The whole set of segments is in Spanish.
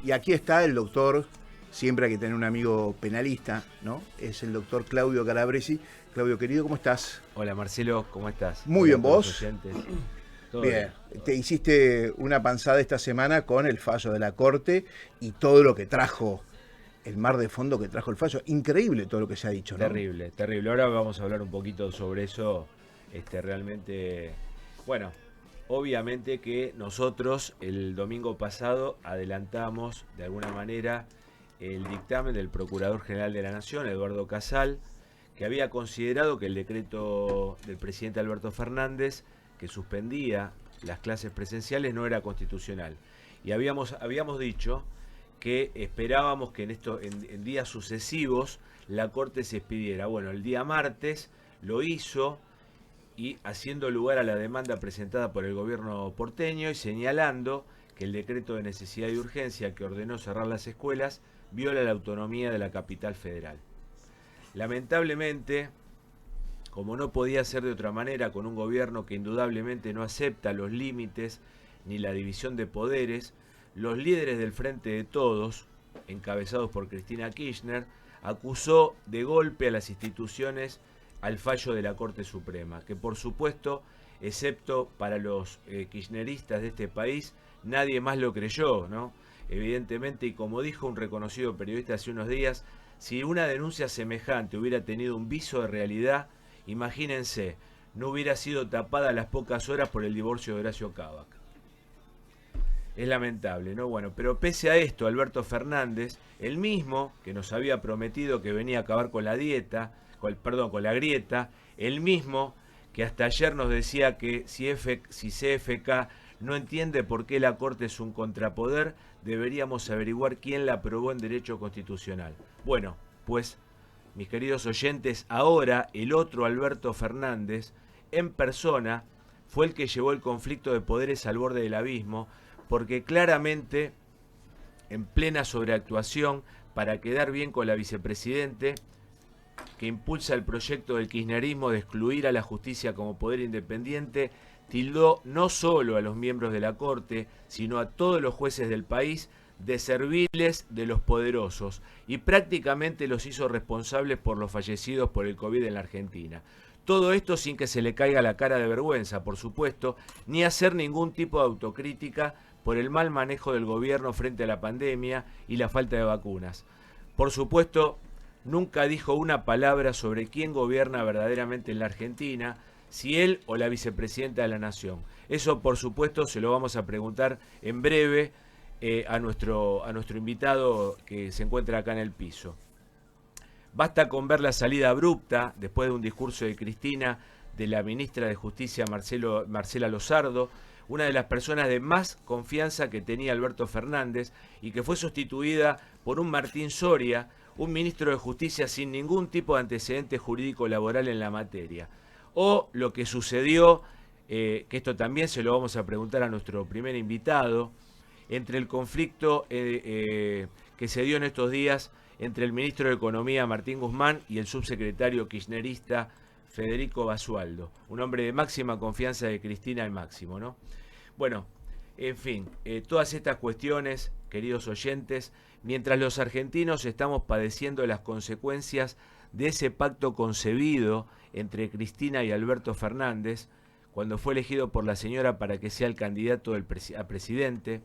Y aquí está el doctor, siempre hay que tener un amigo penalista, ¿no? Es el doctor Claudio Calabresi. Claudio, querido, ¿cómo estás? Hola Marcelo, ¿cómo estás? Muy Hola bien, a todos los ¿vos? oyentes. Todo Bien, bien, todo te bien. hiciste una panzada esta semana con el fallo de la Corte y todo lo que trajo, el mar de fondo que trajo el fallo. Increíble todo lo que se ha dicho, ¿no? Terrible, terrible. Ahora vamos a hablar un poquito sobre eso. Realmente, bueno, obviamente que nosotros el domingo pasado adelantamos de alguna manera el dictamen del Procurador General de la Nación, Eduardo Casal, que había considerado que el decreto del presidente Alberto Fernández, que suspendía las clases presenciales, no era constitucional. Y habíamos dicho que esperábamos que en días sucesivos la Corte se expidiera. Bueno, el día martes lo hizo y haciendo lugar a la demanda presentada por el gobierno porteño y señalando que el decreto de necesidad y urgencia que ordenó cerrar las escuelas viola la autonomía de la capital federal. Lamentablemente, como no podía ser de otra manera, con un gobierno que indudablemente no acepta los límites ni la división de poderes, los líderes del Frente de Todos, encabezados por Cristina Kirchner, acusó de golpe a las instituciones al fallo de la Corte Suprema, que por supuesto, excepto para los kirchneristas de este país, nadie más lo creyó, ¿no? Evidentemente, y como dijo un reconocido periodista hace unos días, si una denuncia semejante hubiera tenido un viso de realidad, imagínense, no hubiera sido tapada a las pocas horas por el divorcio de Horacio Cavac. Es lamentable, ¿no? Bueno, pero pese a esto, Alberto Fernández, el mismo que nos había prometido que venía a acabar con la dieta, con la grieta, el mismo que hasta ayer nos decía que si CFK no entiende por qué la Corte es un contrapoder, deberíamos averiguar quién la aprobó en derecho constitucional. Bueno, pues, mis queridos oyentes, ahora el otro Alberto Fernández, en persona, fue el que llevó el conflicto de poderes al borde del abismo, porque claramente, en plena sobreactuación, para quedar bien con la vicepresidente, que impulsa el proyecto del kirchnerismo de excluir a la justicia como poder independiente, tildó no solo a los miembros de la Corte, sino a todos los jueces del país de serviles de los poderosos y prácticamente los hizo responsables por los fallecidos por el COVID en la Argentina. Todo esto sin que se le caiga la cara de vergüenza, por supuesto, ni hacer ningún tipo de autocrítica por el mal manejo del gobierno frente a la pandemia y la falta de vacunas. Por supuesto, nunca dijo una palabra sobre quién gobierna verdaderamente en la Argentina, si él o la vicepresidenta de la Nación. Eso, por supuesto, se lo vamos a preguntar en breve a nuestro invitado que se encuentra acá en el piso. Basta con ver la salida abrupta, después de un discurso de Cristina, de la ministra de Justicia Marcela Lozardo, una de las personas de más confianza que tenía Alberto Fernández y que fue sustituida por un Martín Soria, un ministro de Justicia sin ningún tipo de antecedente jurídico laboral en la materia. O lo que sucedió, que esto también se lo vamos a preguntar a nuestro primer invitado, entre el conflicto que se dio en estos días entre el ministro de Economía Martín Guzmán y el subsecretario kirchnerista Federico Basualdo, un hombre de máxima confianza de Cristina al máximo, ¿no? Bueno, en fin, todas estas cuestiones, queridos oyentes, mientras los argentinos estamos padeciendo las consecuencias de ese pacto concebido entre Cristina y Alberto Fernández, cuando fue elegido por la señora para que sea el candidato a presidente,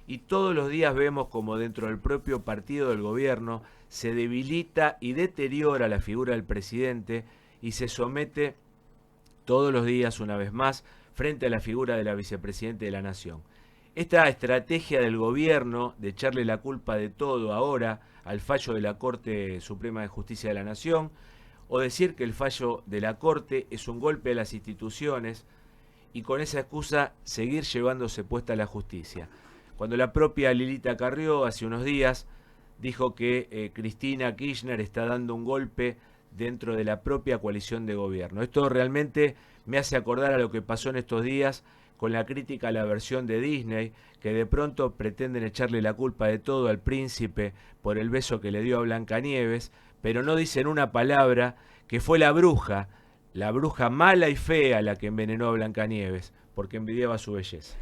y todos los días vemos como dentro del propio partido del gobierno se debilita y deteriora la figura del presidente y se somete todos los días, una vez más, frente a la figura de la vicepresidenta de la Nación. Esta estrategia del gobierno de echarle la culpa de todo ahora al fallo de la Corte Suprema de Justicia de la Nación, o decir que el fallo de la Corte es un golpe a las instituciones y con esa excusa seguir llevándose puesta la justicia. Cuando la propia Lilita Carrió hace unos días dijo que Cristina Kirchner está dando un golpe dentro de la propia coalición de gobierno. Esto realmente me hace acordar a lo que pasó en estos días con la crítica a la versión de Disney, que de pronto pretenden echarle la culpa de todo al príncipe por el beso que le dio a Blancanieves, pero no dicen una palabra que fue la bruja mala y fea la que envenenó a Blancanieves, porque envidiaba su belleza.